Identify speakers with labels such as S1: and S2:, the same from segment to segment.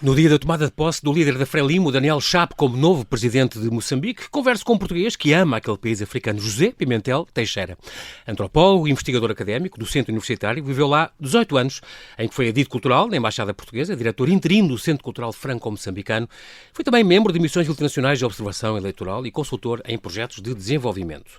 S1: No dia da tomada de posse do líder da Frelimo, Daniel Chapo, como novo presidente de Moçambique, converso com um português que ama aquele país africano, José Pimentel Teixeira. Antropólogo e investigador académico do Centro Universitário, viveu lá 18 anos, em que foi edito cultural na Embaixada Portuguesa, diretor interino do Centro Cultural Franco-Moçambicano. Foi também membro de missões internacionais de observação eleitoral e consultor em projetos de desenvolvimento.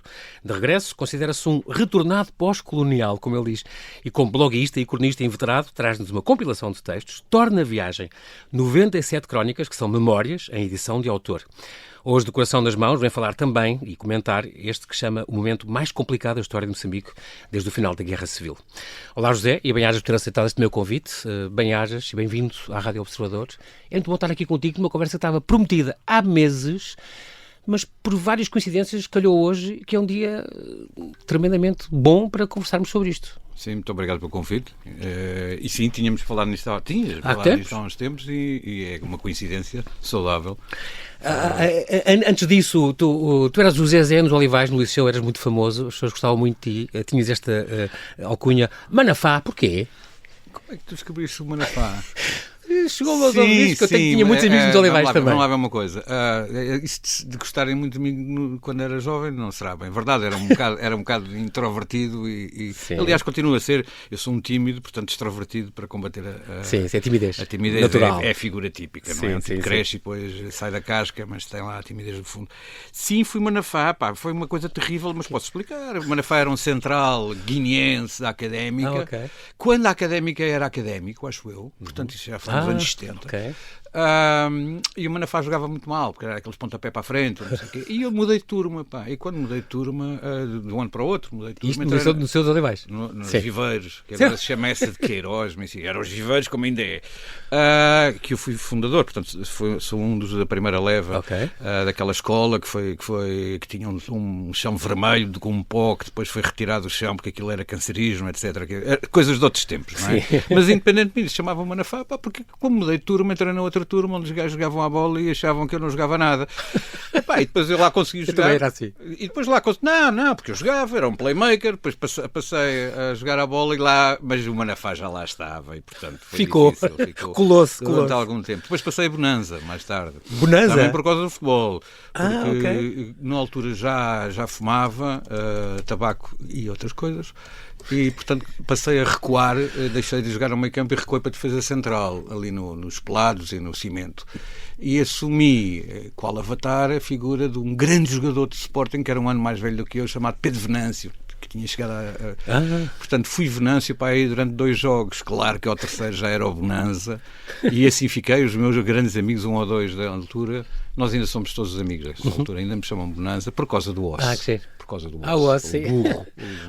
S1: De regresso, considera-se um retornado pós-colonial, como ele diz, e como bloguista e cronista inveterado, traz-nos uma compilação de textos, torna a viagem 97 crónicas, que são memórias em edição de autor. Hoje, de coração nas mãos, vem falar também e comentar este que chama o momento mais complicado da história de Moçambique desde o final da Guerra Civil. Olá, José, e bem-ajas por ter aceitado este meu convite. Bem-ajas e bem-vindo à Rádio Observador. É muito bom estar aqui contigo numa conversa que estava prometida há meses, mas por várias coincidências calhou hoje, que é um dia tremendamente bom para conversarmos sobre isto.
S2: Sim, muito obrigado pelo convite. E sim, tínhamos falado nisto há uns tempos e é uma coincidência saudável.
S1: Antes disso, tu eras o Zezé nos Olivais, no Liceu, eras muito famoso, as pessoas gostavam muito de ti, tinhas esta alcunha. Manafá, porquê?
S2: Como é que tu descobriste o Manafá?
S1: Chegou-me aos ouvidos que eu tinha muitos amigos nos Olivais também.
S2: Vamos lá ver uma coisa. Isso de gostarem muito de mim quando era jovem não será bem verdade. Era um bocado introvertido e aliás, continua a ser. Eu sou um tímido, portanto extrovertido para combater
S1: a timidez.
S2: A timidez
S1: natural.
S2: É figura típica, não é? Cresce e depois sai da casca, mas tem lá a timidez do fundo. Sim, fui Manafá, foi uma coisa terrível, mas posso explicar. O Manafá era um central guineense da Académica.
S1: Okay.
S2: Quando a Académica era académico, acho eu, portanto isso já foi nos anos 70.
S1: Okay.
S2: E o Manafá jogava muito mal, porque era aqueles pontapé para a frente, não sei o quê. E eu mudei de turma, pá. E quando mudei de turma, de um ano para o outro, mudei de turma.
S1: Isto nos seus Olivais?
S2: Nos Viveiros, que agora se chama essa de Queiroz, mas sim, eram os Viveiros como ainda é. Que eu fui fundador, portanto, sou um dos da primeira leva daquela escola que tinha um chão vermelho com um pó que depois foi retirado do chão porque aquilo era cancerígeno, etc. Coisas de outros tempos, não é? Mas independentemente disso, chamavam Manafá, pá, porque como mudei de turma, entrei na outra turma onde os gajos jogavam a bola e achavam que eu não jogava nada. E depois eu lá consegui jogar.
S1: Também era assim.
S2: E depois lá consegui. Não, porque eu jogava, era um playmaker, depois passei a jogar a bola e lá, mas o Manafá já lá estava e portanto
S1: ficou. Colou-se.
S2: Durante algum tempo. Depois passei a Bonanza, mais tarde.
S1: Bonanza?
S2: Também por causa do futebol. Porque na altura já fumava tabaco e outras coisas. E, portanto, passei a recuar, deixei de jogar no meio campo e recuei para a defesa central, ali nos pelados e no cimento. E assumi, qual avatar, a figura de um grande jogador de Sporting, que era um ano mais velho do que eu, chamado Pedro Venâncio, que tinha chegado Portanto, fui Venâncio para aí durante 2 jogos. Claro que ao terceiro já era o Bonanza. E assim fiquei, os meus grandes amigos, 1 ou 2 da altura, nós ainda somos todos os amigos desta altura, ainda me chamam Bonanza por causa do osso.
S1: Que sim.
S2: Por causa do osso.
S1: O osso, sim.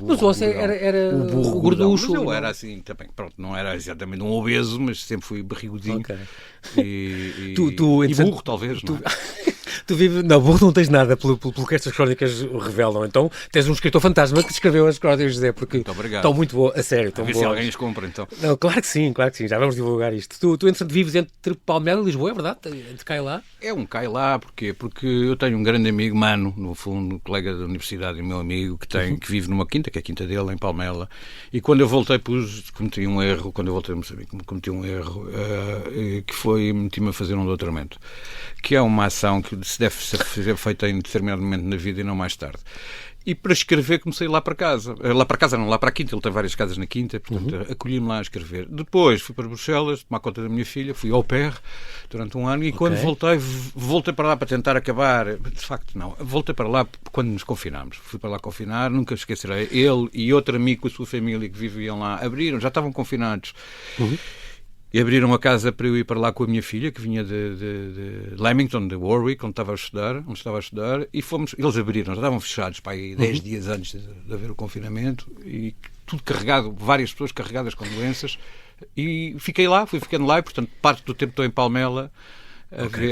S1: Mas o osso era o gorducho.
S2: Mas eu era assim também. Pronto, não era exatamente um obeso, mas sempre fui barrigudinho. E burro, talvez, não é?
S1: Tu vives... Não, burro não tens nada pelo que estas crónicas revelam. Então tens um escritor fantasma que escreveu as crónicas, José, porque estão muito boas, a sério.
S2: A ver se alguém as compra, então.
S1: Não, claro que sim, já vamos divulgar isto. Tu entretanto, vives entre Palmela e Lisboa, é verdade? Entre cá e lá?
S2: É um cá e lá, porquê? Porque eu tenho um grande amigo, Mano, no fundo, um colega da universidade e meu amigo, que vive numa quinta, que é a quinta dele, em Palmela. E quando eu voltei, cometi um erro, que foi, meti-me a fazer um doutoramento, que é uma ação que se deve ser feita em determinado momento na vida e não mais tarde. E para escrever comecei lá para casa. Lá para a quinta, ele tem várias casas na quinta, portanto acolhi-me lá a escrever. Depois fui para Bruxelas, tomar conta da minha filha, fui au pair durante um ano e quando voltei para lá para tentar acabar, de facto não, voltei para lá quando nos confinámos. Fui para lá confinar, nunca esquecerei. Ele e outro amigo com a sua família que viviam lá, já estavam confinados. E abriram a casa para eu ir para lá com a minha filha, que vinha de Leamington, de Warwick, onde estava a estudar, e eles abriram, já estavam fechados para aí 10 dias antes de haver o confinamento, e tudo carregado, várias pessoas carregadas com doenças, e fiquei lá, fui ficando lá, e portanto parte do tempo estou em Palmela,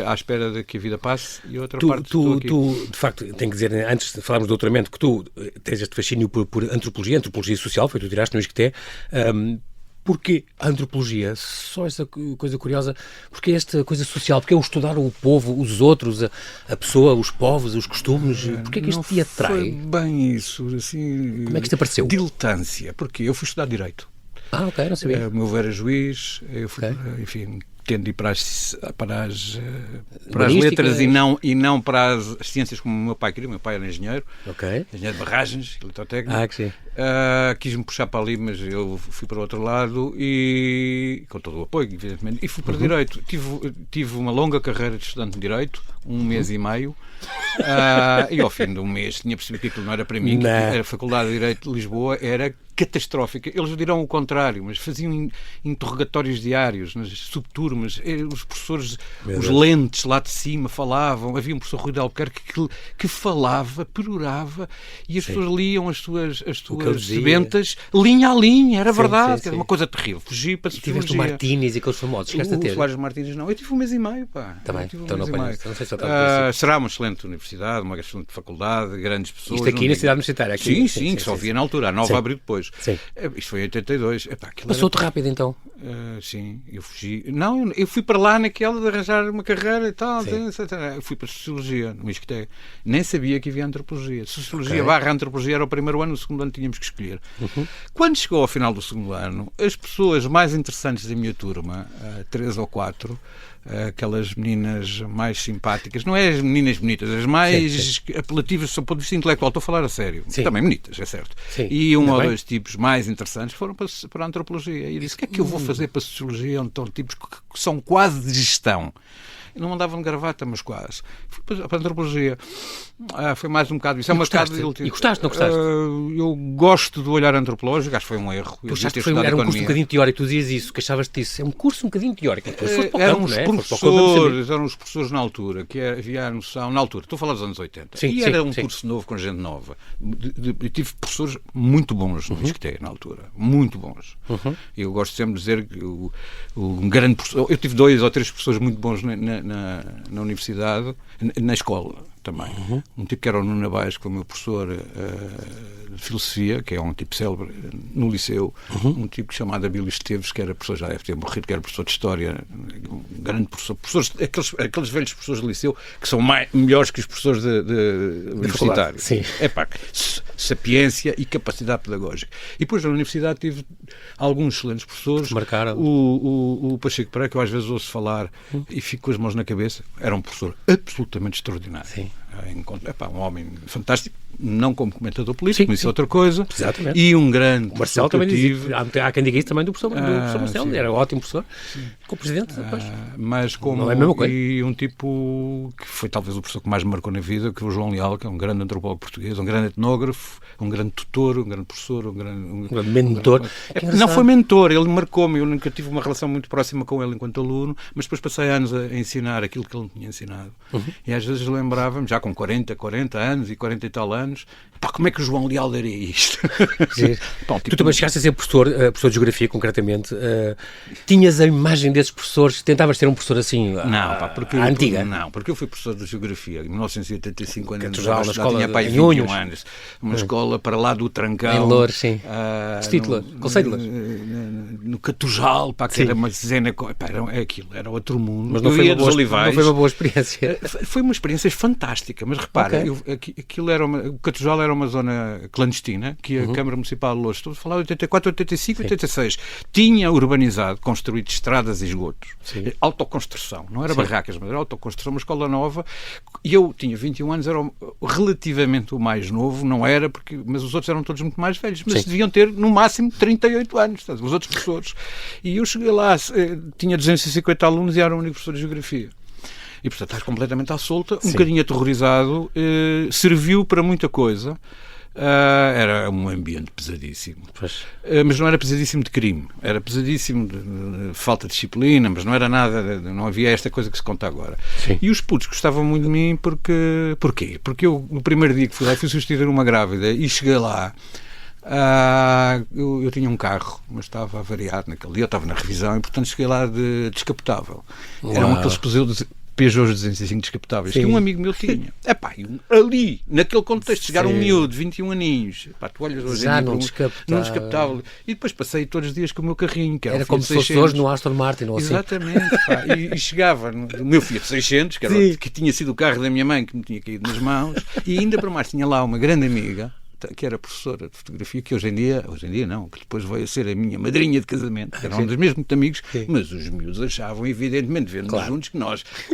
S2: à espera de que a vida passe, e outra parte estou aqui.
S1: Tu, de facto, tenho que dizer, antes de falarmos do doutoramento, que tu tens este fascínio por antropologia social, foi tu tiraste no ISCTE. Porquê a antropologia? Só essa coisa curiosa. Porquê esta coisa social? Porquê o estudar o povo, os outros, a pessoa, os povos, os costumes? Porquê que isto te atrai?
S2: Foi bem isso. Assim,
S1: como é que isto apareceu?
S2: Diletância. Porque eu fui estudar Direito.
S1: Ok, não sabia.
S2: O meu avô era juiz, eu fui, enfim, tendo ir para as letras e não para as ciências como o meu pai queria. O meu pai era engenheiro, engenheiro de barragens, eletrotécnico.
S1: Que sim.
S2: Quis-me puxar para ali, mas eu fui para o outro lado e, com todo o apoio, evidentemente, e fui para Direito. Tive uma longa carreira de estudante de Direito, 1 mês e meio, e ao fim de um mês tinha percebido que aquilo não era para mim, que a Faculdade de Direito de Lisboa era catastrófica. Eles dirão o contrário, mas faziam interrogatórios diários nas subturmas, os professores, os lentes lá de cima falavam, havia um professor Rui de Albuquerque que falava, perorava, e as pessoas liam as suas sebentas linha a linha, era verdade, era uma coisa terrível. Fugi para a sociologia.
S1: Tiveste o Martínez e aqueles famosos,
S2: o Soares Martínez não, eu tive 1 mês e meio, pá.
S1: Também, então não sei se
S2: será uma excelente universidade, uma excelente faculdade, grandes pessoas.
S1: Isto aqui na cidade universitária?
S2: Aqui, sim, que só via na altura, a nova abriu depois.
S1: Sim.
S2: Isto foi em 82.
S1: Passou-te rápido, então?
S2: Sim, eu fugi. Não, eu fui para lá naquela de arranjar uma carreira e tal. Eu fui para a Sociologia, no ISCTE. Nem sabia que havia Antropologia. Sociologia / Antropologia era o primeiro ano, no segundo ano tínhamos que escolher. Quando chegou ao final do segundo ano, as pessoas mais interessantes da minha turma, 3 ou 4, aquelas meninas mais simpáticas, não é as meninas bonitas, as mais apelativas do ponto de vista intelectual, estou a falar a sério, também bonitas, é certo, e um ou dois tipos mais interessantes foram para a Antropologia, e eu disse, o que é que eu vou fazer para a Sociologia, onde estão tipos que são quase de gestão? Não andavam de gravata, mas quase. Fui para a Antropologia. Foi mais um bocado isso.
S1: E gostaste, não gostaste?
S2: Eu gosto do olhar antropológico, acho que foi um erro.
S1: Era um curso um bocadinho teórico, tu dizias isso, que achavas disso. É um curso um bocadinho teórico.
S2: Eram os professores na altura, que havia a noção, na altura, estou a falar dos anos 80, era um curso novo com gente nova. Eu tive professores muito bons no ISCTE, na altura. Muito bons. Eu gosto sempre de dizer que um grande professor, eu tive 2 ou 3 professores muito bons na universidade, na escola também. Um tipo que era o Nuno Baez, que foi o meu professor de filosofia, que é um tipo célebre no liceu. Um tipo chamado Abílio Esteves, que era professor, já deve ter morrido, que era professor de história, um grande professor. Aqueles velhos professores de liceu que são melhores que os professores de universitários. Sapiência e capacidade pedagógica. E depois na universidade tive alguns excelentes professores.
S1: Marcaram.
S2: O Pacheco Pereira, que eu às vezes ouço falar e fico com as mãos na cabeça, era um professor absolutamente extraordinário. Um homem fantástico, não como comentador político, mas isso é outra coisa.
S1: Exatamente.
S2: E um grande
S1: o Marcelo também dizia, há quem diga isso também do professor Marcelo, era um ótimo professor, com o presidente depois.
S2: Mas como
S1: não é a mesma coisa.
S2: E um tipo que foi talvez o professor que mais me marcou na vida, que é o João Leal, que é um grande antropólogo português, um grande etnógrafo, um grande tutor, um grande professor, um grande
S1: mentor.
S2: Não foi mentor, ele marcou-me, eu nunca tive uma relação muito próxima com ele enquanto aluno, mas depois passei anos a ensinar aquilo que ele me tinha ensinado. E às vezes lembrava-me, já com 40 anos e 40 e tal anos, como é que o João Leal daria isto?
S1: Tu também chegaste a ser professor de Geografia, concretamente. Tinhas a imagem desses professores? Tentavas ter um professor assim, antiga?
S2: Não, porque eu fui professor de Geografia em 1985, quando
S1: já tinha
S2: pai 21 anos. Uma escola para lá do Trancão.
S1: Em Loures, sim. Conselho de Loures.
S2: No Catujal, que era uma dezena... É aquilo, era outro mundo.
S1: Mas não foi uma boa experiência.
S2: Foi uma experiência fantástica, mas repara, o Catujal era uma zona clandestina que a Câmara Municipal de Loures, estou a falar de 84, 85 e 86, tinha urbanizado, construído estradas e esgotos. Autoconstrução, não era barracas, mas era autoconstrução, uma escola nova, e eu tinha 21 anos, era relativamente o mais novo, não era, mas os outros eram todos muito mais velhos, mas deviam ter no máximo 38 anos, os outros professores. E eu cheguei lá, tinha 250 alunos e era o único professor de Geografia. E, portanto, estás completamente à solta, um bocadinho aterrorizado, serviu para muita coisa. Era um ambiente pesadíssimo. Mas não era pesadíssimo de crime, era pesadíssimo de falta de disciplina, mas não era nada, não havia esta coisa que se conta agora. E os putos gostavam muito de mim porquê? Porque eu, no primeiro dia que fui lá, fui substituir uma grávida e cheguei lá. Eu tinha um carro, mas estava avariado naquele dia, eu estava na revisão e, portanto, cheguei lá de descapotável. Eram aqueles Peugeot 205 descapotáveis que um amigo meu tinha. Ali, naquele contexto, chegar um miúdo de 21 aninhos, tu olhas hoje
S1: já
S2: num descapotável. E depois passei todos os dias com o meu carrinho, que era
S1: como se fosse hoje no Aston Martin ou assim.
S2: Exatamente. E chegava no meu Fiat 600, que tinha sido o carro da minha mãe, que me tinha caído nas mãos, e ainda para mais tinha lá uma grande amiga, que era professora de fotografia, que hoje em dia não, que depois veio a ser a minha madrinha de casamento, que eram dos mesmos muito amigos, mas os miúdos achavam, evidentemente, vendo-nos juntos,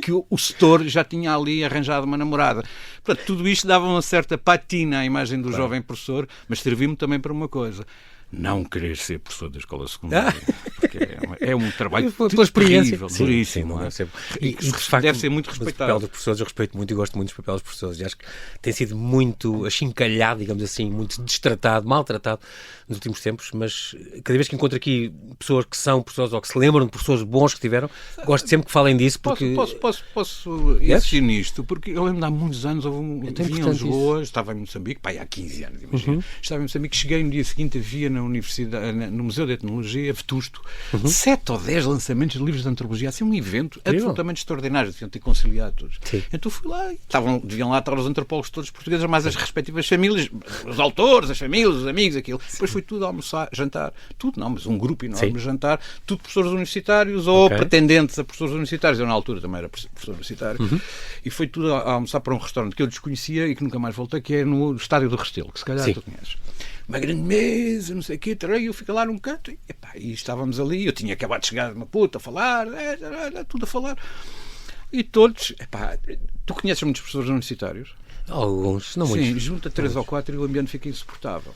S2: que o setor já tinha ali arranjado uma namorada. Portanto, tudo isto dava uma certa patina à imagem do jovem professor, mas serviu-me também para uma coisa: não querer ser professor da escola secundária, porque é um trabalho terrível, duríssimo. E que de facto, deve ser muito respeitado.
S1: O papel dos professores eu respeito muito e gosto muito dos papéis dos professores. E acho que tem sido muito achincalhado, digamos assim, muito destratado, maltratado nos últimos tempos, mas cada vez que encontro aqui pessoas que são professores ou que se lembram de professores bons que tiveram, gosto sempre que falem disso. Porque...
S2: Posso insistir nisto, porque eu lembro de há muitos anos, vim em Lisboa, estava em Moçambique, há 15 anos, imagina. Estava em Moçambique, cheguei no dia seguinte, havia na Universidade, no Museu de Etnologia, Vetusto, 7 ou 10 lançamentos de livros de antropologia, assim um evento absolutamente extraordinário, deviam ter conciliado todos. Então fui lá, deviam lá estar os antropólogos todos portugueses, mais as respectivas famílias, os autores, as famílias, os amigos, aquilo. Depois foi tudo almoçar, jantar, tudo não, mas um grupo enorme jantar, tudo professores universitários ou pretendentes a professores universitários. Eu na altura também era professor universitário, e foi tudo a almoçar para um restaurante que eu desconhecia e que nunca mais voltei, que é no Estádio do Restelo, que se calhar tu conheces. Uma grande mesa, não sei o quê, e eu fiquei lá num canto e estávamos ali, eu tinha acabado de chegar de Maputo a falar, tudo a falar, e todos, tu conheces muitos professores universitários?
S1: Alguns, não muitos.
S2: Sim, junta 3 ou 4 e o ambiente fica insuportável.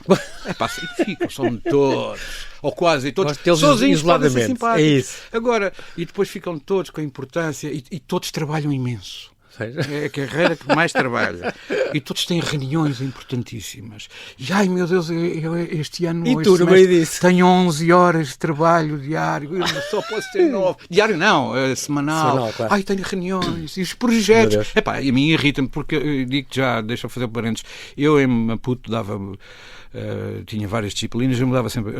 S2: Ficam, são todos, ou quase todos, sozinhos, isoladamente. É isso. Agora, e depois ficam todos com a importância e todos trabalham imenso. É a carreira que mais trabalha. E todos têm reuniões importantíssimas. E, ai meu Deus, eu este ano
S1: e tu, no meio disso?
S2: Tenho 11 horas de trabalho diário. Eu só posso ter 9. Diário não, semanal. Claro. Ai, tenho reuniões. E os projetos. A mim irrita-me, porque eu digo já, deixa eu fazer parênteses. Eu em Maputo tinha várias disciplinas, eu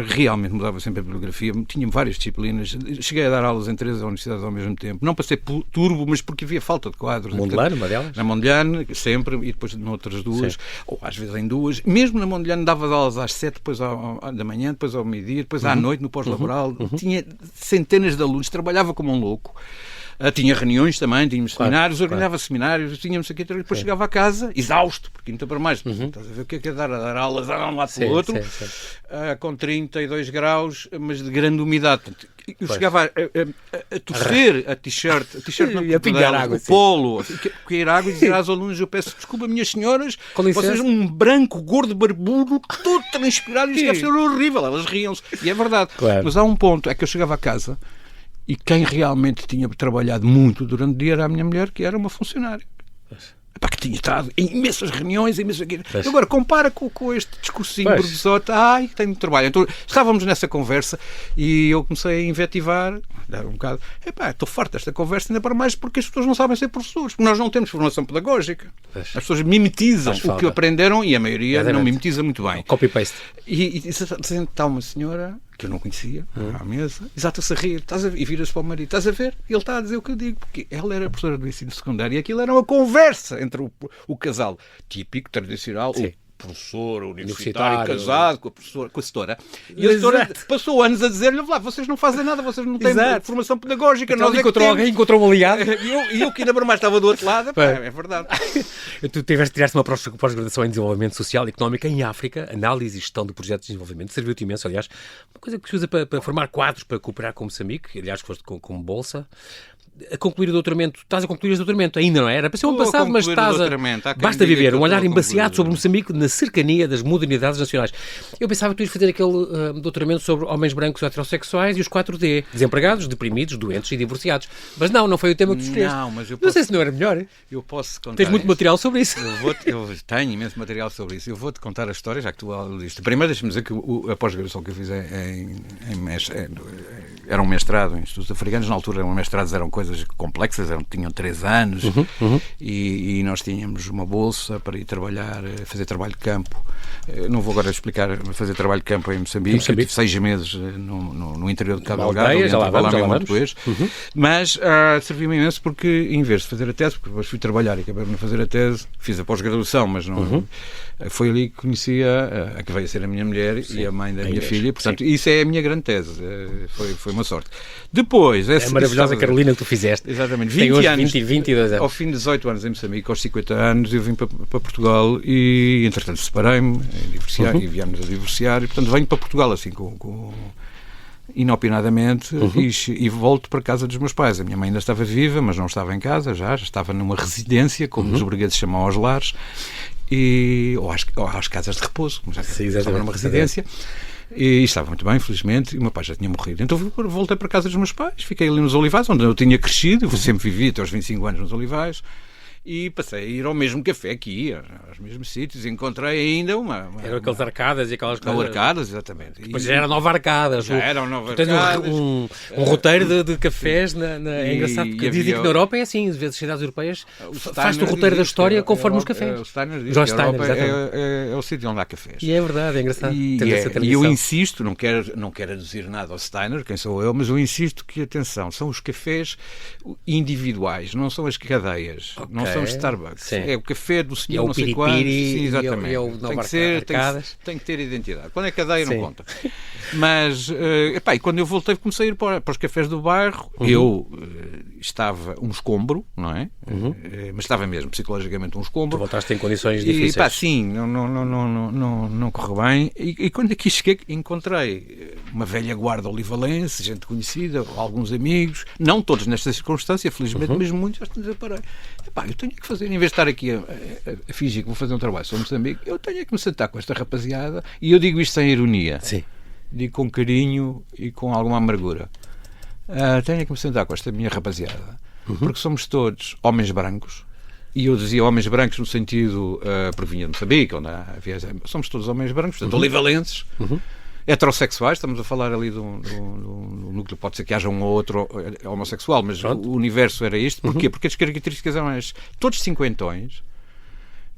S2: realmente mudava sempre a bibliografia, tinha várias disciplinas, cheguei a dar aulas em 3 universidades ao mesmo tempo, não para ser turbo, mas porque havia falta de quadros.
S1: Mondlane, uma delas?
S2: Na Mondlane, sempre, e depois noutras duas, ou às vezes em duas. Mesmo na Mondlane dava aulas às 7, depois da manhã, depois ao meio-dia, depois à noite, no pós-laboral. Tinha centenas de alunos, trabalhava como um louco. Tinha reuniões também, tínhamos seminários, organizava seminários, tínhamos aqui, depois chegava a casa, exausto, porque ainda para mais, estás a ver o que é dar aulas de um lado para o outro, com 32 graus, mas de grande umidade. Eu chegava a tosser a t-shirt
S1: e a pingar água,
S2: o polo, a cair água e dizer aos alunos: eu peço desculpa, minhas senhoras, vocês um branco, gordo, barbudo, todo transpirado, isto deve ser horrível. Elas riam-se, e é verdade. Mas há um ponto, é que eu chegava a casa e quem realmente tinha trabalhado muito durante o dia era a minha mulher, que era uma funcionária. Que tinha estado em imensas reuniões, Agora, compara com este discursinho burguesote, tenho trabalho. Então, estávamos nessa conversa e eu comecei a invetivar, dar um bocado, estou farto desta conversa, ainda para mais porque as pessoas não sabem ser professores, porque nós não temos formação pedagógica. As pessoas mimetizam o que aprenderam e a maioria não mimetiza muito bem.
S1: Copy-paste.
S2: E está uma senhora que eu não conhecia, à mesa, exato-se a rir, e vira-se para o marido, estás a ver? Ele está a dizer o que eu digo, porque ela era professora do ensino secundário e aquilo era uma conversa entre o casal típico, tradicional, o professor universitário casado com a setora. E a setora passou anos a dizer-lhe: vocês não fazem nada, vocês não têm formação pedagógica.
S1: Então, encontrou um aliado.
S2: E eu que ainda mais estava do outro lado, é verdade.
S1: Tu tiraste uma pós-graduação em Desenvolvimento Social e Económico em África, Análise e Gestão de Projetos de Desenvolvimento. Serviu-te imenso, aliás. Uma coisa que se usa para formar quadros para cooperar com Moçambique, aliás, foste com bolsa. A concluir o doutoramento, estás a concluir o doutoramento ainda, não é? Era para ser um passado, mas estás basta viver um olhar embaciado sobre Moçambique na cercania das modernidades nacionais. Eu pensava que tu ias fazer aquele doutoramento sobre homens brancos heterossexuais e os 4D, desempregados, deprimidos, doentes e divorciados. Mas não foi o tema que tu escolheste. Não sei se não era melhor.
S2: Eu posso contar.
S1: Tens muito material sobre isso.
S2: Eu tenho imenso material sobre isso. Eu vou-te contar a história, já que tu diste. Primeiro, deixa-me dizer que a pós-graduação que eu fiz era um mestrado em estudos africanos. Na altura, mestrados eram coisas complexas, tinham 3 anos e nós tínhamos uma bolsa para ir trabalhar, fazer trabalho de campo. Não vou agora explicar, fazer trabalho de campo em Moçambique. Eu tive 6 meses no interior de Cabo Delgado,
S1: já lá vamos
S2: depois. Mas serviu-me imenso porque, em vez de fazer a tese, porque depois fui trabalhar e acabei de fazer a tese, fiz a pós-graduação, mas não Foi ali que conheci a que veio a ser a minha mulher e a mãe da minha filha. Portanto, isso é a minha grande tese. Foi uma sorte. Depois...
S1: É maravilhosa a Carolina que tu fizeste.
S2: Exatamente.
S1: 22 anos.
S2: Ao fim de 18 anos em Moçambique, aos 50 anos, eu vim para Portugal e, entretanto, separei-me e viemos a divorciar. E, portanto, venho para Portugal, assim, inopinadamente, e volto para a casa dos meus pais. A minha mãe ainda estava viva, mas não estava em casa, já estava numa residência, como os burgueses chamam aos lares, ou às casas de repouso, como já estava numa residência. E estava muito bem, felizmente, e o meu pai já tinha morrido. Então voltei para a casa dos meus pais, fiquei ali nos Olivais, onde eu tinha crescido, eu sempre vivi até aos 25 anos nos Olivais, e passei a ir ao mesmo café que ia, aos mesmos sítios, e encontrei ainda
S1: eram aquelas arcadas e aquelas coisas.
S2: Arcadas, exatamente.
S1: Depois já era Nova Arcadas.
S2: Já eram Nova
S1: Arcadas. Um roteiro de cafés, é engraçado, porque dizem que na Europa é assim, às vezes as cidades europeias faz-te o roteiro da história conforme os cafés.
S2: O Steiner diz
S1: Jorge
S2: que a
S1: Steiner,
S2: Europa é o sítio onde há cafés.
S1: E é verdade, é engraçado.
S2: E eu insisto, não quero aduzir nada ao Steiner, quem sou eu, mas eu insisto que, atenção, são os cafés individuais, não são as cadeias, não são os Starbucks. Sim. É o café do senhor não sei quanto. Sim, exatamente. Tem que ter identidade. Quando é cadeia não conta. Mas, e quando eu voltei comecei a ir para os cafés do bairro. Eu estava um escombro, não é? Mas estava mesmo psicologicamente um escombro.
S1: Tu voltaste em condições difíceis.
S2: Sim, não correu bem. E quando aqui cheguei encontrei uma velha guarda olivalense, gente conhecida, alguns amigos, não todos nesta circunstância, felizmente, mas muitos, já estamos a parar. Eu tenho que fazer, em vez de estar aqui a fingir que vou fazer um trabalho sobre Moçambique, eu tenho que me sentar com esta rapaziada, e eu digo isto sem ironia.
S1: Sim.
S2: Digo com carinho e com alguma amargura. Tenho que me sentar com esta minha rapaziada, porque somos todos homens brancos, e eu dizia homens brancos no sentido, porque vinha de Moçambique, onde somos todos homens brancos, portanto, olivalenses, heterossexuais, estamos a falar ali do núcleo, pode ser que haja um ou outro homossexual, mas o universo era isto. Porquê? Porque as características eram as todos cinquentões,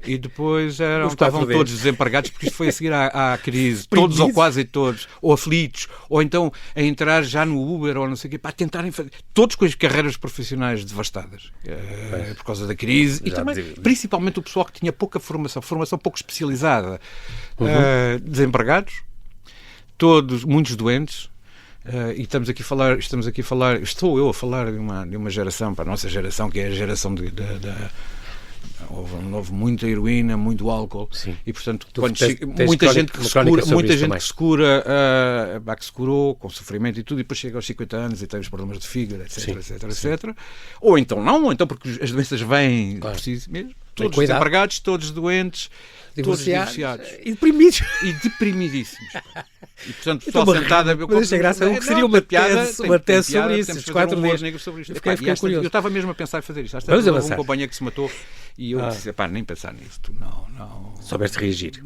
S2: e depois estavam todos desempregados, porque isto foi a seguir à crise, todos ou quase todos, ou aflitos, ou então a entrar já no Uber, ou não sei o quê, para tentarem fazer, todos com as carreiras profissionais devastadas, por causa da crise, e também, principalmente o pessoal que tinha pouca formação pouco especializada, desempregados, todos, muitos doentes, e estou eu a falar de uma geração, para a nossa geração, que é a geração houve muita heroína, muito álcool. Sim. E portanto muita gente que se cura, que se curou com sofrimento e tudo, e depois chega aos 50 anos e tem os problemas de fígado, etc. Ou então porque as doenças vêm por si mesmo, todos desempregados, todos doentes, todos divorciados
S1: e deprimidos
S2: e deprimidíssimos. E portanto, só sentada,
S1: que seria uma tese sobre isso, os 4 meses.
S2: Eu estava mesmo a pensar em fazer isto. Houve um companheiro que se matou e eu disse, nem pensar nisto, não.
S1: Soubeste reagir.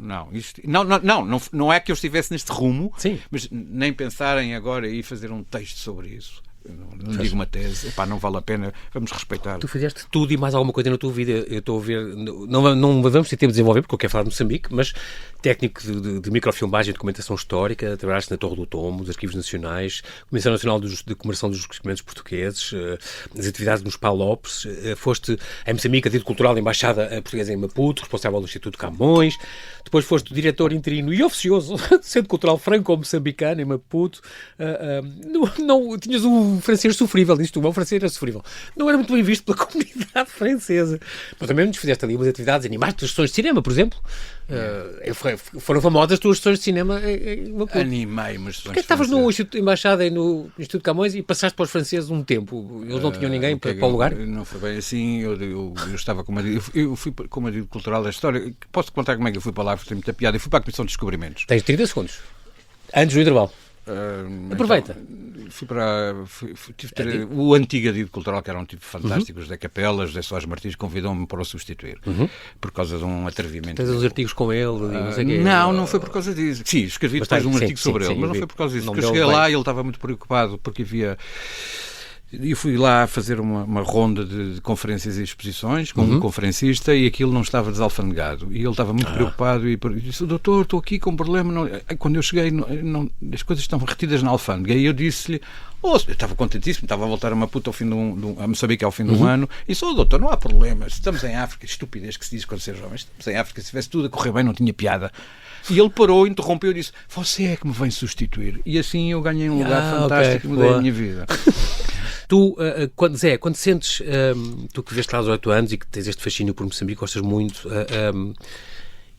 S2: Não é que eu estivesse neste rumo,
S1: sim,
S2: mas nem pensar em agora ir fazer um texto sobre isso. Não digo uma tese, não vale a pena, vamos respeitar.
S1: Tu fizeste tudo e mais alguma coisa na tua vida. Eu estou a ver, não vamos ter tempo de desenvolver, porque eu quero falar de Moçambique, mas técnico de microfilmagem e documentação histórica, trabalhaste na Torre do Tombo, nos Arquivos Nacionais, Comissão Nacional de Comemoração dos Descobrimentos Portugueses, as atividades nos Palopes, foste em Moçambique, adido cultural, embaixada portuguesa em Maputo, responsável do Instituto Camões, depois foste diretor interino e oficioso do Centro Cultural Franco-Moçambicano em Maputo. Tinhas um francês sofrível, dizes tu, o francês era sofrível. Não era muito bem visto pela comunidade francesa. Mas também nos fizeste ali umas atividades, animaste as sessões de cinema, por exemplo. Foram famosas as tuas sessões de cinema em Maputo.
S2: Animei umas sessões.
S1: Porque estavas no embaixada e no Instituto Camões e passaste para os franceses um tempo. Eles não tinham ninguém para o lugar?
S2: Não foi bem assim. Eu estava como eu fui como adido cultural da história. Posso contar como é que eu fui para lá? Foi muita piada. Eu fui para a Comissão de Descobrimentos.
S1: Tens 30 segundos. Antes do intervalo. Aproveita.
S2: O antigo adido cultural, que era um tipo fantástico, José Capelas, José Soares Martins, convidou-me para o substituir, por causa de um atrevimento.
S1: Tens uns artigos com ele?
S2: Não foi por causa disso. Sim, escrevi depois um artigo sobre ele, mas não foi por causa disso. Porque eu cheguei lá e ele estava muito preocupado, porque havia E fui lá fazer uma ronda de conferências e exposições com um conferencista e aquilo não estava desalfanegado. E ele estava muito preocupado e disse: doutor, estou aqui com um problema. Não... Quando eu cheguei, as coisas estão retidas na alfândega. E eu disse-lhe: eu estava contentíssimo, estava a voltar a Maputo a Moçambique ao fim de um ano. E disse: doutor, não há problema. Estamos em África. Estupidez que se diz quando ser jovem. Estamos em África. Se tivesse tudo a correr bem, não tinha piada. E ele parou, interrompeu e disse: você é que me vem substituir. E assim eu ganhei um lugar fantástico e mudei a minha vida.
S1: Tu, quando sentes, tu que viveste lá aos 8 anos e que tens este fascínio por Moçambique, gostas muito,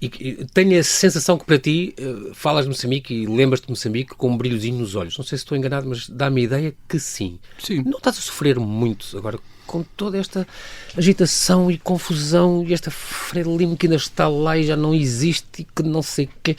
S1: e tenho a sensação que para ti falas de Moçambique e lembras-te de Moçambique com um brilhozinho nos olhos. Não sei se estou enganado, mas dá-me a ideia que sim.
S2: Sim.
S1: Não estás a sofrer muito agora com toda esta agitação e confusão e esta Frelimo que ainda está lá e já não existe e que não sei o quê.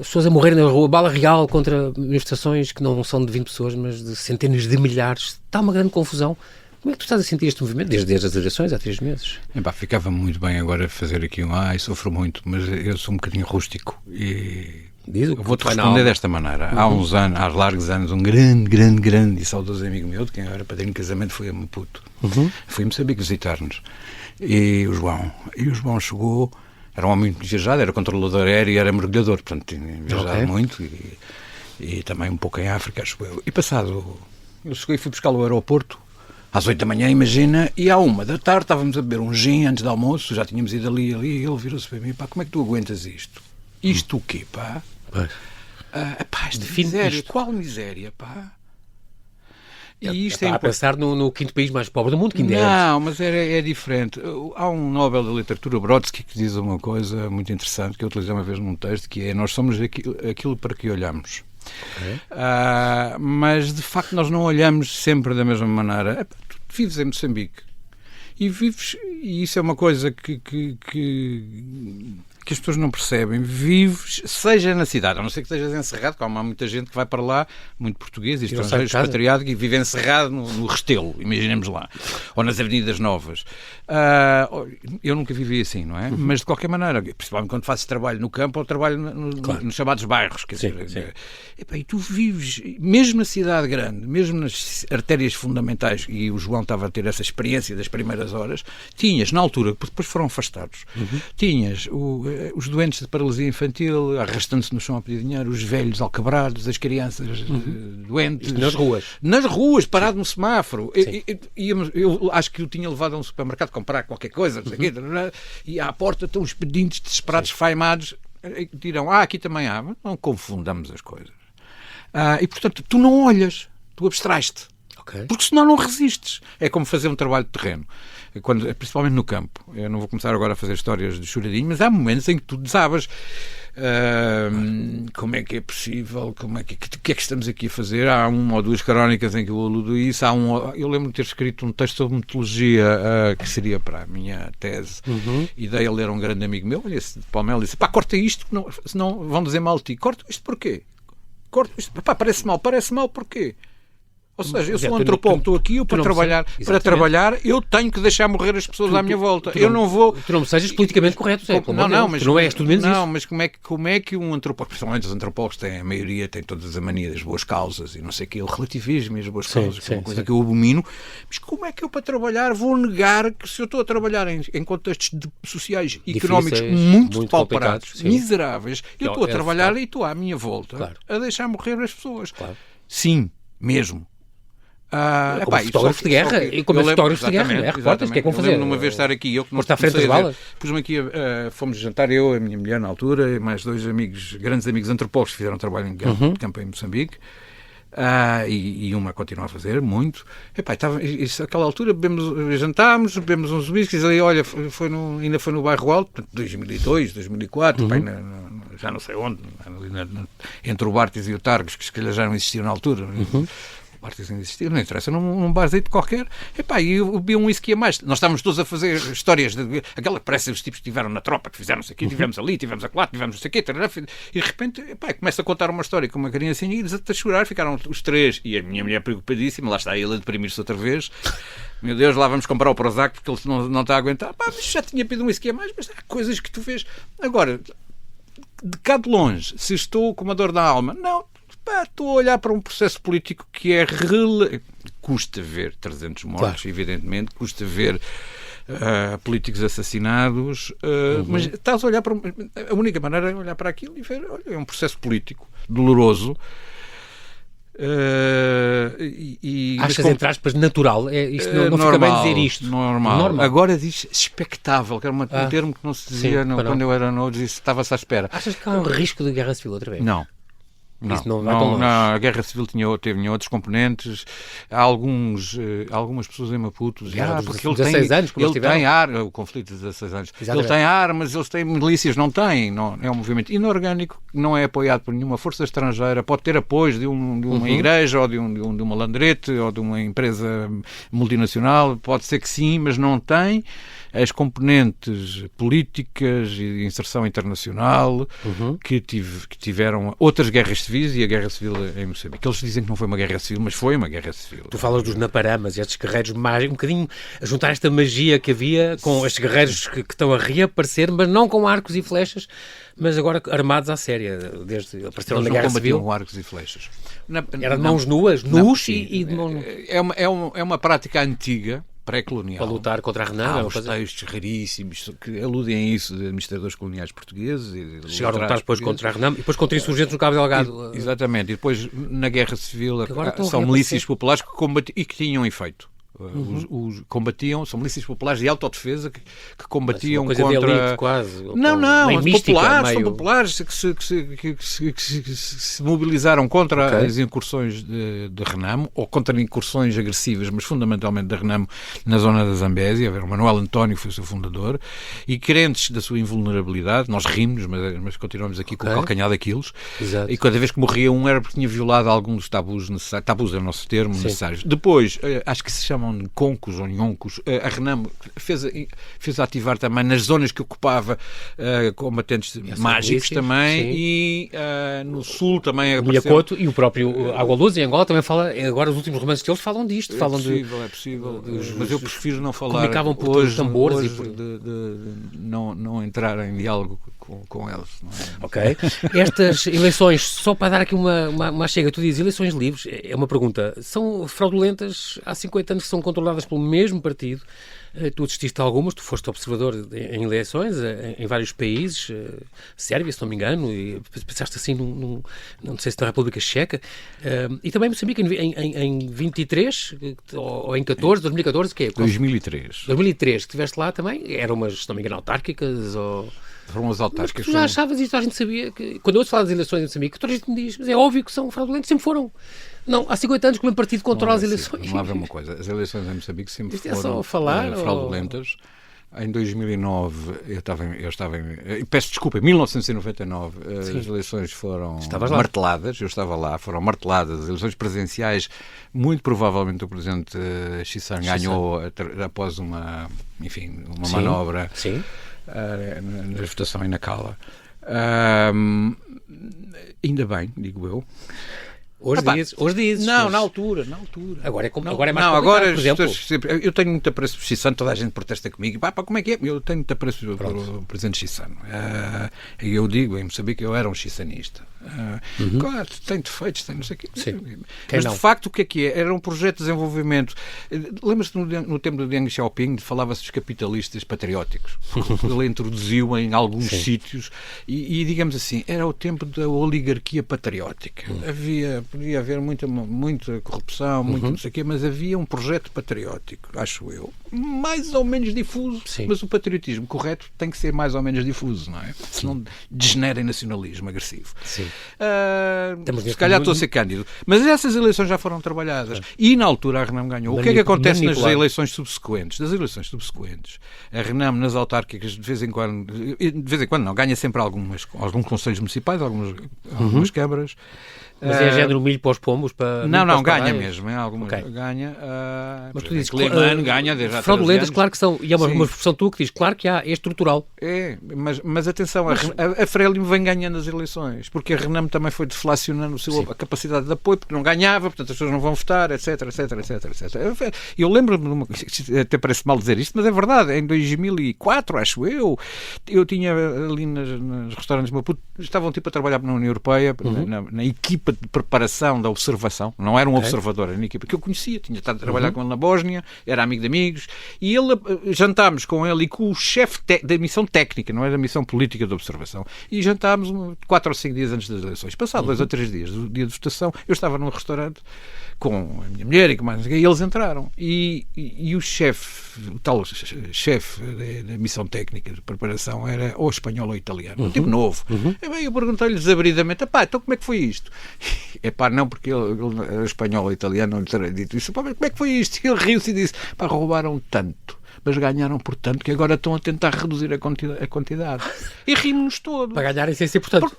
S1: As pessoas a morrerem na rua, bala real contra manifestações que não são de 20 pessoas, mas de centenas de milhares. Está uma grande confusão. Como é que tu estás a sentir este movimento desde as eleições, há 3 meses?
S2: Ficava muito bem agora fazer aqui sofro muito, mas eu sou um bocadinho rústico e eu vou-te responder desta maneira. Há uns anos, há largos anos, um grande e saudoso amigo meu, de quem eu era padrinho de casamento, foi a Maputo. Foi a Moçambique visitar-nos. E o João chegou. Era um homem muito viajado, era controlador aéreo e era mergulhador, portanto tinha viajado muito e também um pouco em África, acho eu. E passado, eu cheguei e fui buscá-lo ao aeroporto, às 8 da manhã, imagina, e à 1 da tarde estávamos a beber um gin antes do almoço, já tínhamos ido ali, e ele virou-se para mim: pá, como é que tu aguentas isto? Isto o quê, pá? Esta miséria, qual miséria, pá?
S1: E isto a pensar no quinto país mais pobre do mundo, que ainda é.
S2: Não, mas é diferente. Há um Nobel da Literatura, Brodsky, que diz uma coisa muito interessante, que eu utilizei uma vez num texto, que é: nós somos aquilo para que olhamos. Mas, de facto, nós não olhamos sempre da mesma maneira. Tu vives em Moçambique e isso é uma coisa que as pessoas não percebem. Vives, seja na cidade, a não ser que estejas encerrado, como há muita gente que vai para lá, muito português e estrangeiro expatriado, que vive encerrado no Restelo, imaginemos lá, ou nas Avenidas Novas. Eu nunca vivi assim, não é? Mas, de qualquer maneira, principalmente quando fazes trabalho no campo ou trabalho nos chamados bairros, quer dizer, e tu vives, mesmo na cidade grande, mesmo nas artérias fundamentais, e o João estava a ter essa experiência das primeiras horas, tinhas, na altura, depois foram afastados, tinhas os doentes de paralisia infantil arrastando-se no chão a pedir dinheiro, os velhos alcabrados, as crianças doentes.
S1: Isto nas ruas.
S2: Nas ruas, parado no semáforo. Eu acho que eu tinha levado a um supermercado comprar qualquer coisa, não sei quê, e à porta estão os pedintes desesperados, faimados, e dirão: aqui também há. Não confundamos as coisas. E, portanto, tu não olhas, tu abstrais-te. Porque senão não resistes. É como fazer um trabalho de terreno. Principalmente no campo. Eu não vou começar agora a fazer histórias de choradinho, mas há momentos em que tu desabas. Como é que é possível? O que é que estamos aqui a fazer? Há 1 ou 2 crónicas em que eu aludo a isso. Eu lembro de ter escrito um texto sobre mitologia que seria para a minha tese. E dei a ler a um grande amigo meu, olha, esse de Palmela, e disse: corta isto, senão vão dizer mal de ti. Corta isto porquê? Corta isto. Parece mal porquê? Ou seja, eu sou um antropólogo, estou aqui para trabalhar, eu tenho que deixar morrer as pessoas à minha volta. Eu não vou...
S1: Tu não sejas politicamente correto, Zé.
S2: Mas
S1: tu não és tudo menos isso.
S2: Não, mas como é que um antropólogo, principalmente os antropólogos a maioria tem todas a mania das boas causas e não sei o que, o relativismo e as boas causas, que é uma coisa que eu abomino, mas como é que eu para trabalhar vou negar que se eu estou a trabalhar em contextos sociais e económicos muito pauperados, miseráveis, eu estou a trabalhar e estou à minha volta a deixar morrer as pessoas. Sim, mesmo.
S1: Como fotógrafo de guerra, não é? Repórteres, o que é que vão fazer?
S2: Eu lembro uma vez estar aqui, eu que não
S1: à frente das balas.
S2: Pus-me aqui, fomos jantar, eu, a minha mulher na altura, e mais 2 grandes amigos antropólogos que fizeram trabalho em campo em Moçambique, e uma continua a fazer, muito. Àquela altura jantámos, bebemos uns whiskies, ali, olha, ainda foi no Bairro Alto, 2002, 2004, já não sei onde, entre o Bartes e o Targos, que se calhar já não existiam na altura. Não interessa, num barzito qualquer, e eu bebi um whisky a mais. Nós estávamos todos a fazer histórias aquela que parece os tipos que estiveram na tropa, que fizeram não sei o quê, tivemos ali, tivemos acolá, tivemos não sei o quê, e de repente, começa a contar uma história com uma criancinha e eles a chorar, ficaram os 3, e a minha mulher preocupadíssima, lá está ele a deprimir-se outra vez. Meu Deus, lá vamos comprar o Prozac porque ele não está a aguentar. Mas já tinha pedido um whisky a mais, mas há coisas que tu vês. Agora, de cá de longe, se estou com uma dor na alma, não. Estou a olhar para um processo político que é custa ver 300 mortos, evidentemente, custa ver políticos assassinados, mas estás a olhar para... A única maneira é olhar para aquilo e ver, olha, é um processo político doloroso.
S1: Achas, entre aspas, natural? Isto não fica bem dizer isto.
S2: Normal. Agora diz expectável, que era um termo que não se dizia quando eu era novo, estava-se à espera.
S1: Achas que há um risco de guerra civil outra vez?
S2: Não.
S1: Isso não vai tão longe.
S2: A Guerra Civil teve outros componentes. Há algumas pessoas em Maputo porque ele tem o conflito de 16 anos. Exatamente. Ele tem armas, eles têm milícias, não é um movimento inorgânico, não é apoiado por nenhuma força estrangeira, pode ter apoio de uma igreja ou de uma landrete ou de uma empresa multinacional, pode ser que sim, mas não tem as componentes políticas e de inserção internacional que tiveram outras guerras civis e a guerra civil em Moçambique. Eles dizem que não foi uma guerra civil, mas foi uma guerra civil.
S1: Tu falas dos naparamas, estes guerreiros mágicos, um bocadinho a juntar esta magia que havia com estes guerreiros que estão a reaparecer, mas não com arcos e flechas, mas agora armados à séria, desde apareceram na guerra civil.
S2: Com arcos e flechas.
S1: Era de mãos nus e de mãos...
S2: É uma prática antiga, pré-colonial.
S1: Para lutar contra a Renam.
S2: Há uns textos raríssimos que aludem a isso de administradores coloniais portugueis.
S1: Chegaram a lutar depois contra a Renam e depois contra insurgentes no Cabo Delgado.
S2: Exatamente. E depois, na Guerra Civil, são milícias populares que combatiam e que tinham efeito. São milícias populares de autodefesa que combatiam contra...
S1: De elite, quase.
S2: São populares que se mobilizaram contra as incursões de Renamo, ou contra incursões agressivas, mas fundamentalmente da Renamo na zona da Zambésia. O Manuel António foi o seu fundador, e crentes da sua invulnerabilidade, nós rimos, mas continuamos aqui com o calcanhar daqueles.
S1: Exato.
S2: E cada vez que morria um era porque tinha violado algum dos tabus necessários. Tabus é o nosso termo, necessários. Depois, acho que se chamam de concos ou nhoncos, a Renamo fez ativar também nas zonas que ocupava combatentes mágicos também, e no sul também
S1: o Miyakoto e o próprio Água Luz em Angola também fala, agora os últimos romances deles falam disto.
S2: É possível, mas eu prefiro não falar
S1: comunicavam por
S2: hoje,
S1: tambores
S2: hoje de não entrar em diálogo com eles. Não é?
S1: Ok. Estas eleições, só para dar aqui uma chega, tu dizes eleições livres, é uma pergunta, são fraudulentas há 50 anos que são controladas pelo mesmo partido? Tu assististe a algumas, tu foste observador em eleições em vários países, Sérvia, se não me engano, e pensaste assim não sei se na República Checa, e também Moçambique em 23 ou em 2014, que é?
S2: 2003,
S1: que estiveste lá também, eram umas, se não me engano, autárquicas ou...
S2: Foram as autárquicas.
S1: Mas tu já achavas isto, a gente sabia que, quando eu ouço falar das eleições em Moçambique, toda a gente me diz, mas é óbvio que são fraudulentas, sempre foram. Não, há 50 anos que o mesmo partido controla as eleições.
S2: Vamos lá ver uma coisa, as eleições em Moçambique sempre
S1: foram
S2: fraudulentas. Em 2009, eu estava em... Peço desculpa, em 1999, as eleições foram marteladas, eu estava lá, foram marteladas, as eleições presidenciais, muito provavelmente o presidente Chissano ganhou após uma manobra na votação em Nacala. Ainda bem, digo eu.
S1: Hoje dizes.
S2: Não, na altura.
S1: Agora é mais complicado, por exemplo.
S2: Eu tenho muito apreço por Chissano, toda a gente protesta comigo. Como é que é? Eu tenho muito apreço pelo presidente Chissano. E eu digo, em Moçambique, eu era um chissanista. Claro, tem defeitos, tem não sei o quê. Mas, de facto, o que é? Era um projeto de desenvolvimento. Lembras-te no tempo do Deng Xiaoping, falava-se dos capitalistas patrióticos. Ele introduziu em alguns sítios e, digamos assim, era o tempo da oligarquia patriótica. Podia haver muita corrupção, muito não sei o quê, mas havia um projeto patriótico, acho eu, mais ou menos difuso, mas o patriotismo correto tem que ser mais ou menos difuso, não é? Senão degenera em nacionalismo agressivo. Se calhar estou a ser cândido. Mas essas eleições já foram trabalhadas. E na altura a Renamo ganhou. O que é que acontece nas eleições subsequentes? Das eleições subsequentes, a Renamo nas autárquicas de vez em quando não, ganha sempre alguns conselhos municipais, algumas câmaras.
S1: Mas é género milho para os pombos?
S2: Não, ganha mesmo. Algumas ganha.
S1: Mas tu dizes
S2: ganha desde há 13
S1: fraudulentas,
S2: anos.
S1: claro que são. E é uma expressão tua que diz, claro que há, é estrutural.
S2: Mas atenção, a Frelimo vem ganhando as eleições, porque a Renamo também foi deflacionando a capacidade de apoio, porque não ganhava, portanto as pessoas não vão votar, etc, etc, etc, etc. Eu lembro-me, até parece mal dizer isto, mas é verdade, em 2004, acho eu tinha ali nos restaurantes de Maputo, estavam tipo a trabalhar na União Europeia, na equipa de preparação da observação, não era um observador, era uma equipa que eu conhecia, tinha estado a trabalhar com ele na Bósnia, era amigo de amigos, e jantámos com ele e com o chefe da missão técnica, não é da missão política de observação, e jantámos 4 ou 5 dias antes das eleições. Passado 2 ou 3 dias do dia de votação, eu estava num restaurante com a minha mulher e com mais, e eles entraram, e o chefe, o tal chefe da missão técnica de preparação era ou espanhol ou italiano, um tipo novo. Eu perguntei-lhe desabridamente, então como é que foi isto? Não, porque ele era espanhol ou italiano, não lhe teria dito isso. Como é que foi isto? E ele riu-se e disse, roubaram tanto, mas ganharam por tanto que agora estão a tentar reduzir a quantidade. E rimos-nos todos.
S1: Para ganharem sem ser portanto.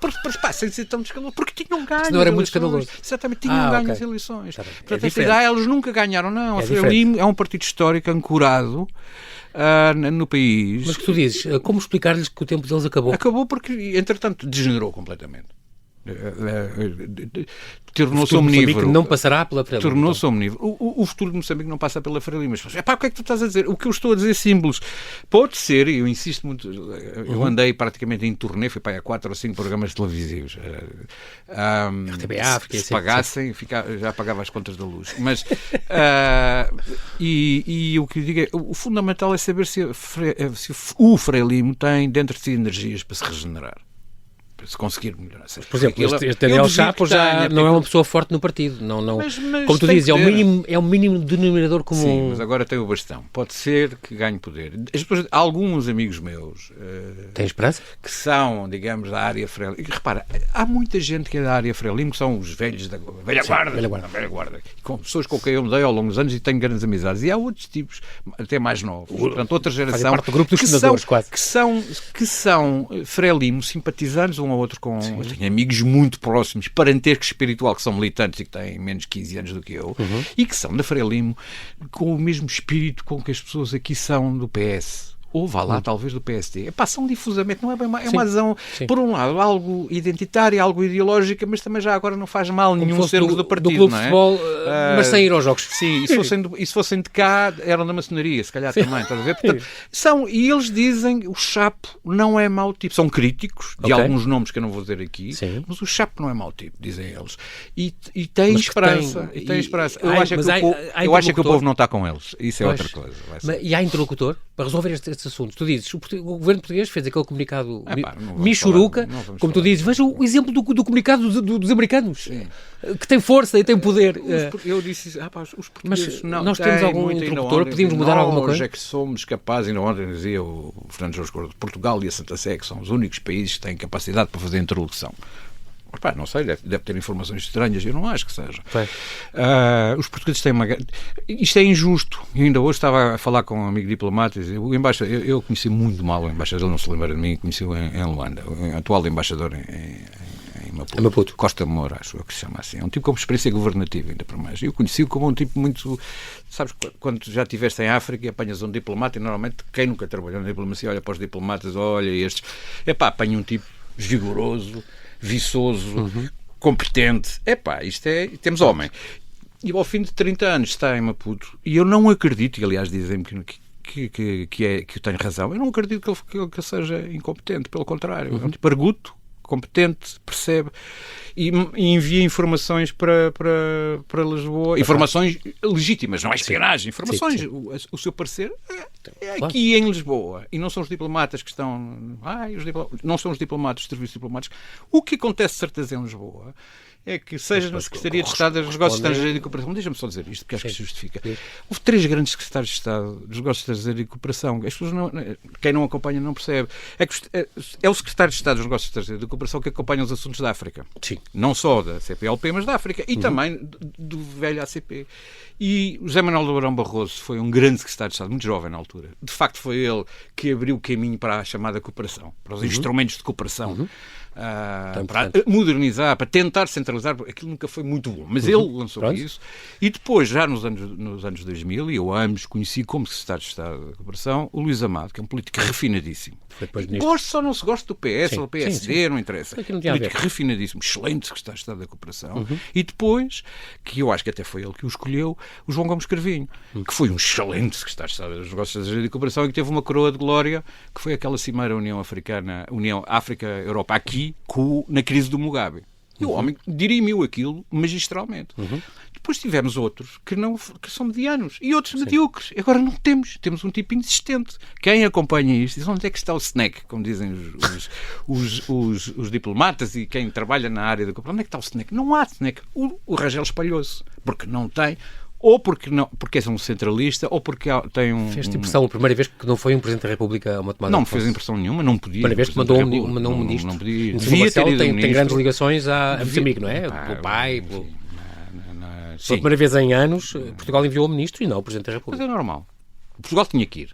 S2: Sem ser tão escandaloso. Porque tinham ganho.
S1: Não era muito escandaloso.
S2: Exatamente, tinham ganho as eleições.
S1: Tá,
S2: portanto, esta ideia, eles nunca ganharam, não. A Frelimo é um partido histórico ancorado no país.
S1: Mas que tu dizes, como explicar-lhes que o tempo deles acabou?
S2: Acabou porque, entretanto, degenerou completamente. Tornou-se omnívoro.
S1: Não passará pela Frelimo.
S2: Tornou-se omnívoro. O futuro de Moçambique não passa pela Frelimo. Mas o que é que tu estás a dizer? O que eu estou a dizer, símbolos. Pode ser, e eu insisto muito, eu andei praticamente em turnê, fui para 4 ou 5 programas televisivos.
S1: RTP África,
S2: se pagassem, já pagava as contas da luz. Mas e o que eu digo é, o fundamental é saber se o Frelimo tem dentro de si energias para se regenerar. Se conseguir melhorar.
S1: Por exemplo, este Daniel Chapo já não é uma pessoa forte no partido. Não. Mas como tu dizes, é o mínimo denominador comum.
S2: Sim, mas agora tem o bastão. Pode ser que ganhe poder. Alguns amigos meus...
S1: Tem esperança?
S2: Que são, digamos, da área Frelimo. Repara, há muita gente que é da área Frelimo, que são os velhos da velha guarda. Com pessoas com quem eu me dei ao longo dos anos e tenho grandes amizades. E há outros tipos, até mais novos. Portanto, outra geração...
S1: Parte do grupo dos fundadores, quase.
S2: Que são Frelimo, simpatizantes um ao outro com... Eu tenho amigos muito próximos, parentesco espiritual, que são militantes e que têm menos de 15 anos do que eu, e que são da Frelimo com o mesmo espírito com que as pessoas aqui são do PS. Ou vá lá, talvez, do PSD. São difusamente, não é bem uma adesão, por um lado, algo identitária, algo ideológica, mas também já agora não faz mal nenhum sermos do partido,
S1: do clube
S2: não é?
S1: De futebol, mas sem ir aos jogos.
S2: Sim, e se fossem de cá, eram da maçonaria, se calhar também, estás a ver? Portanto, e eles dizem, o Chapo não é mau tipo, são críticos de alguns nomes que eu não vou dizer aqui, mas o Chapo não é mau tipo, dizem eles. E tem esperança. Eu acho que o povo não está com eles. Isso é outra coisa.
S1: E há interlocutor para resolver estes assuntos? Tu dizes, o governo português fez aquele comunicado michuruca, como tu dizes, veja o exemplo do comunicado dos americanos, que tem força e tem poder.
S2: Eu disse, os portugueses
S1: mas nós temos algum interlocutor, podíamos mudar alguma coisa?
S2: Nós é que somos capazes, ainda ontem dizia o Fernando Jorge Cordeiro, Portugal e a Santa Sé, que são os únicos países que têm capacidade para fazer interlocução. Não sei, deve ter informações estranhas, eu não acho que seja. Os portugueses têm uma... Isto é injusto. Eu ainda hoje estava a falar com um amigo diplomata e dizia, o embaixador, eu conheci muito mal o embaixador, ele não se lembra de mim, conheci-o em Luanda, o atual embaixador em Maputo. Costa Moura, acho que se chama assim. É um tipo com experiência governativa, ainda por mais. Eu conheci-o como um tipo muito... Sabes, quando já estiveste em África e apanhas um diplomata, e normalmente quem nunca trabalhou na diplomacia olha para os diplomatas, olha estes... apanha um tipo vigoroso, viçoso, competente. Temos homem. E ao fim de 30 anos está em Maputo, e eu não acredito, e aliás dizem-me que eu tenho razão, eu não acredito que ele seja incompetente, pelo contrário. É um tipo arguto, competente, percebe, e envia informações para Lisboa, informações legítimas, não é espionagem, informações, o seu parecer é aqui em Lisboa, e não são os diplomatas que estão, não são os diplomatas, os serviços diplomáticos. O que acontece de certeza em Lisboa é que, seja na Secretaria de Estado dos Negócios Estrangeiros e Cooperação, deixa-me só dizer isto, porque acho que se justifica. Houve 3 grandes secretários de Estado dos Negócios Estrangeiros e Cooperação. As pessoas quem não acompanha não percebe. É o secretário de Estado dos Negócios Estrangeiros e Cooperação que acompanha os assuntos da África.
S1: Sim.
S2: Não só da CPLP, mas da África. E também do velho ACP. E o José Manuel de Abrão Barroso foi um grande secretário de Estado, muito jovem na altura. De facto, foi ele que abriu o caminho para a chamada cooperação, para os instrumentos de cooperação. para modernizar, para tentar centralizar, aquilo nunca foi muito bom, mas ele lançou isso. E depois, já nos anos 2000, e eu ambos conheci como secretário de Estado da Cooperação, o Luís Amado, que é um político refinadíssimo. Gosto ou não se gosta do PS ou do PSD, não interessa. Político refinadíssimo, excelente secretário de Estado da Cooperação. E depois, que eu acho que até foi ele que o escolheu, o João Gomes Cravinho, que foi um excelente secretário de Estado dos Negócios Estrangeiros e Cooperação e que teve uma coroa de glória, que foi aquela cimeira União África-Europa aqui, na crise do Mugabe. E o homem dirimiu aquilo magistralmente. Depois tivemos outros que são medianos e outros medíocres. Agora não temos. Temos um tipo insistente. Quem acompanha isto diz onde é que está o snack, como dizem os diplomatas e quem trabalha na área da cooperação. Onde é que está o snack? Não há snack. O Rangel espalhou-se. Porque não tem... Ou porque é um centralista, ou porque tem um...
S1: Fez-te impressão a primeira vez que não foi um Presidente da República a uma tomada?
S2: Não me fez impressão nenhuma, não podia.
S1: A primeira vez que mandou um ministro.
S2: Não podia.
S1: Devia ter ido tem grandes ligações a Moçambique, não é? Pelo pai, pela primeira vez em anos, Portugal enviou o ministro e não o Presidente da República.
S2: Mas é normal. Portugal tinha que ir.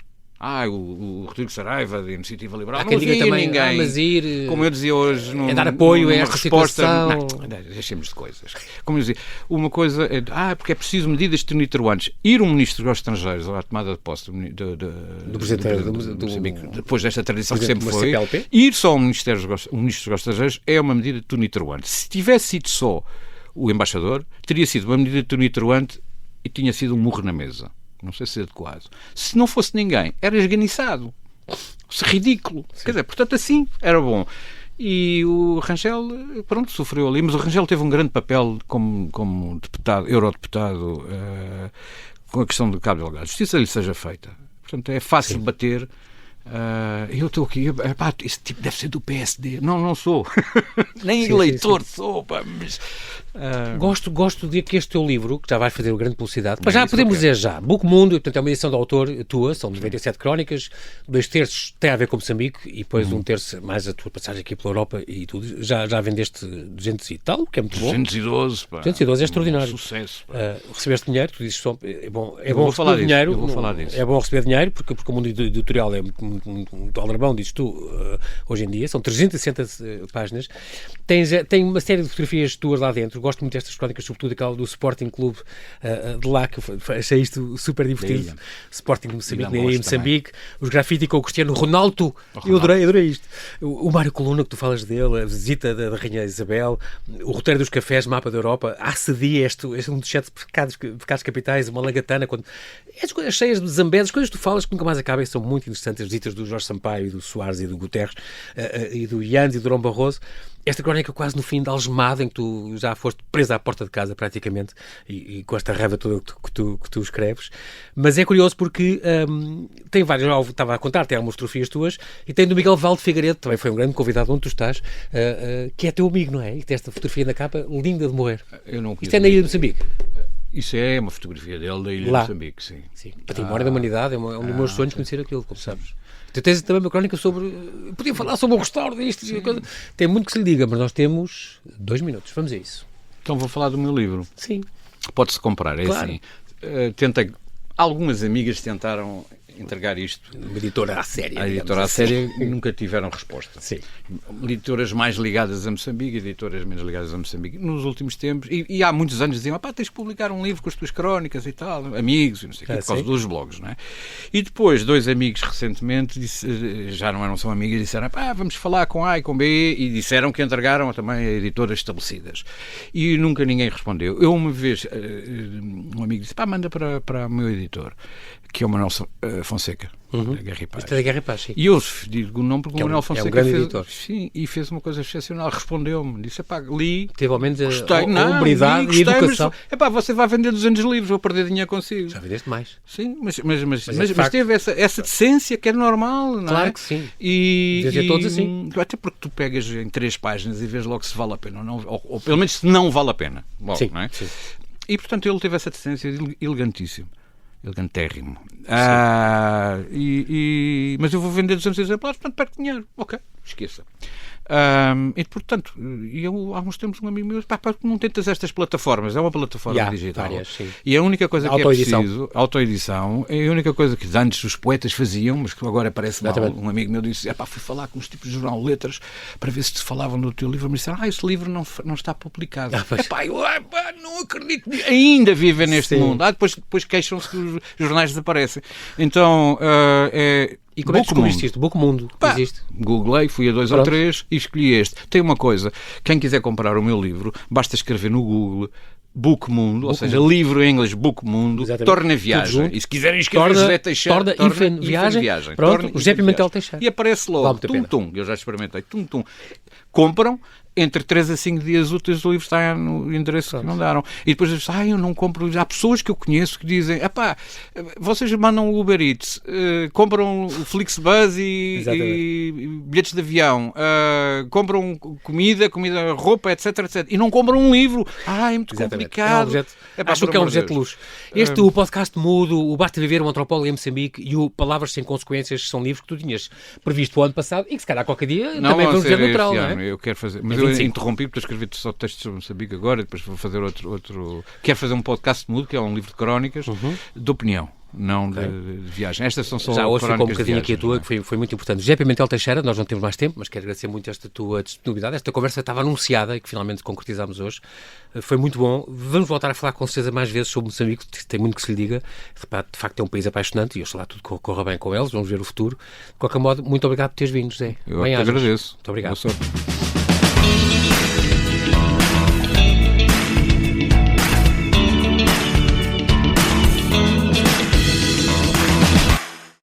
S2: O Rodrigo Saraiva, da Iniciativa Liberal,
S1: há quem diga também,
S2: ninguém.
S1: Mas ir...
S2: Como eu dizia hoje...
S1: É dar apoio a esta situação...
S2: Não, deixemos de coisas. Como eu dizia, uma coisa é... porque é preciso medidas tonitruantes. Ir um ministro dos estrangeiros à tomada de posse do Presidente do Moçambique, depois desta tradição que sempre foi, ir só um ministro dos estrangeiros é uma medida tonitruante. Se tivesse sido só o embaixador, teria sido uma medida tonitruante e tinha sido um murro na mesa. Não sei se é adequado. Se não fosse ninguém, era esganiçado. Ridículo. Sim. Quer dizer, portanto, assim era bom. E o Rangel, pronto, sofreu ali, mas o Rangel teve um grande papel como deputado, eurodeputado, com a questão do Cabo Delgado. A justiça lhe seja feita. Portanto, é fácil bater. Eu estou aqui, esse tipo deve ser do PSD. Não sou. Nem eleitor sou, mas...
S1: Gosto de que este teu livro, que já vais fazer grande publicidade, mas já podemos dizer já, Book Mundo, portanto é uma edição do autor tua, são 97 crónicas, 2/3 tem a ver com Moçambique e depois 1/3 mais a tua passagem aqui pela Europa e tudo. Já vendeste 200 e tal, que é muito bom.
S2: 212, pá.
S1: 212 é extraordinário.
S2: Sucesso.
S1: Recebeste dinheiro, tu dizes é bom
S2: receber
S1: dinheiro.
S2: Eu vou falar disso.
S1: É bom receber dinheiro porque o mundo editorial é muito aldrabão, dizes tu, hoje em dia, são 360 páginas. Tem uma série de fotografias tuas lá dentro. Gosto muito destas crónicas, sobretudo aquela do Sporting Clube de lá, que achei isto super divertido. Sporting de Moçambique, em Moçambique, os grafite com o Cristiano Ronaldo. Eu adorei isto. O Mário Coluna, que tu falas dele, a visita da Rainha Isabel, o roteiro dos cafés, mapa da Europa, a Cedia, um dos 7 pecados capitais, uma lagatana, as coisas cheias de zambés, as coisas que tu falas que nunca mais acabam, são muito interessantes, as visitas do Jorge Sampaio, do Soares e do Guterres, e do Yanes e do Durão Barroso. Esta crónica quase no fim de algemada, em que tu já foste presa à porta de casa praticamente e com esta raiva toda que tu escreves, mas é curioso porque tem vários, eu estava a contar, tem algumas fotografias tuas e tem do Miguel Valde Figueiredo, também foi um grande convidado onde tu estás, que é teu amigo, não é? E tem esta fotografia na capa linda de morrer. Isto é na Ilha de Moçambique.
S2: Isso é uma fotografia dele da Ilha de Moçambique, sim.
S1: Património da humanidade, é um dos meus sonhos conhecer aquilo, como sabes. Tu tens também uma crónica sobre... Podia falar sobre o restauro disto. Tem muito que se lhe diga, mas nós temos 2 minutos. Vamos a isso.
S2: Então vou falar do meu livro.
S1: Sim.
S2: Pode-se comprar, é
S1: claro.
S2: Assim. Algumas amigas tentaram entregar isto.
S1: Uma editora à séria.
S2: A editora à séria nunca tiveram resposta.
S1: Sim.
S2: Editoras mais ligadas a Moçambique, editoras menos ligadas a Moçambique. Nos últimos tempos, e há muitos anos diziam, tens de publicar um livro com as tuas crónicas e tal, amigos, e não sei o quê, por causa dos blogs, não é? E depois, 2 amigos recentemente, já não são amigos, disseram, vamos falar com A e com B, e disseram que entregaram também a editoras estabelecidas. E nunca ninguém respondeu. Eu uma vez, um amigo disse, manda para o meu editor, que é o Manuel Fonseca, da Guerra e Paz.
S1: Isto é da Guerra e Paz, sim.
S2: E eu digo o nome porque o Manuel Fonseca
S1: é um grande editor.
S2: Sim, e fez uma coisa excepcional. Respondeu-me, disse, li,
S1: teve ao menos
S2: gostei,
S1: humildade e educação.
S2: Mas, você vai vender 200 livros, vou perder dinheiro consigo.
S1: Já vendeste mais.
S2: Sim, mas teve essa decência que é normal, não é?
S1: Claro que sim.
S2: E
S1: todos assim.
S2: Até porque tu pegas em 3 páginas e vês logo se vale a pena ou não, ou pelo menos se não vale a pena. Logo, sim, não é? Sim. E, portanto, ele teve essa decência elegantíssima. Elegantérrimo. Mas eu vou vender 200 exemplares, portanto perco dinheiro. Ok, esqueça. E, portanto, há uns tempos um amigo meu disse, pá, não tentas estas plataformas, é uma plataforma digital.
S1: Várias, sim.
S2: E a única coisa que é
S1: Autoedição.
S2: preciso, autoedição, é a única coisa que antes os poetas faziam, mas que agora parece mal. Um amigo meu disse, fui falar com os tipos de jornal de letras para ver se falavam do teu livro, mas disseram, esse livro não está publicado. Eu não acredito, ainda vivem neste mundo. Depois queixam-se que os jornais desaparecem. Então,
S1: E como é que descobriste isto? Bookmundo existe?
S2: Googlei, fui a 2 ou 3 e escolhi este. Tem uma coisa, quem quiser comprar o meu livro, basta escrever no Google Bookmundo, ou seja, livro em inglês Bookmundo, torna viagem. E se quiserem escrever José Teixeira,
S1: torna viagem. Pronto, José Pimentel Teixeira.
S2: E aparece logo, tum-tum, eu já experimentei, tum-tum. Compram, entre 3 a 5 dias úteis o livro está no endereço que mandaram. E depois dizem, eu não compro. Há pessoas que eu conheço que dizem, vocês mandam o Uber Eats, compram o Flixbus e bilhetes de avião, compram comida, roupa, etc, etc. E não compram um livro. É muito complicado.
S1: Acho que é um objeto de luxo. O podcast Mudo, o Basta Viver, um Antropólogo em Moçambique e o Palavras Sem Consequências são livros que tu tinhas previsto o ano passado e que se calhar qualquer dia também vamos ver natural, não é?
S2: Eu quero fazer... Eu interrompi porque escrevi só textos sobre Moçambique agora e depois vou fazer outro... Quero fazer um podcast mudo, que é um livro de crónicas, de opinião, não de viagem. Estas são só
S1: já hoje ficou um bocadinho
S2: aqui
S1: a tua, que foi muito importante. José Pimentel Teixeira, nós não temos mais tempo, mas quero agradecer muito esta tua disponibilidade. Esta conversa estava anunciada e que finalmente concretizámos hoje. Foi muito bom. Vamos voltar a falar com certeza mais vezes sobre Moçambique, tem muito que se lhe diga. De facto é um país apaixonante e oxalá tudo corra bem com eles, vamos ver o futuro. De qualquer modo, muito obrigado por teres vindo, José.
S2: Eu agradeço.
S1: Muito obrigado.
S2: Boa sorte.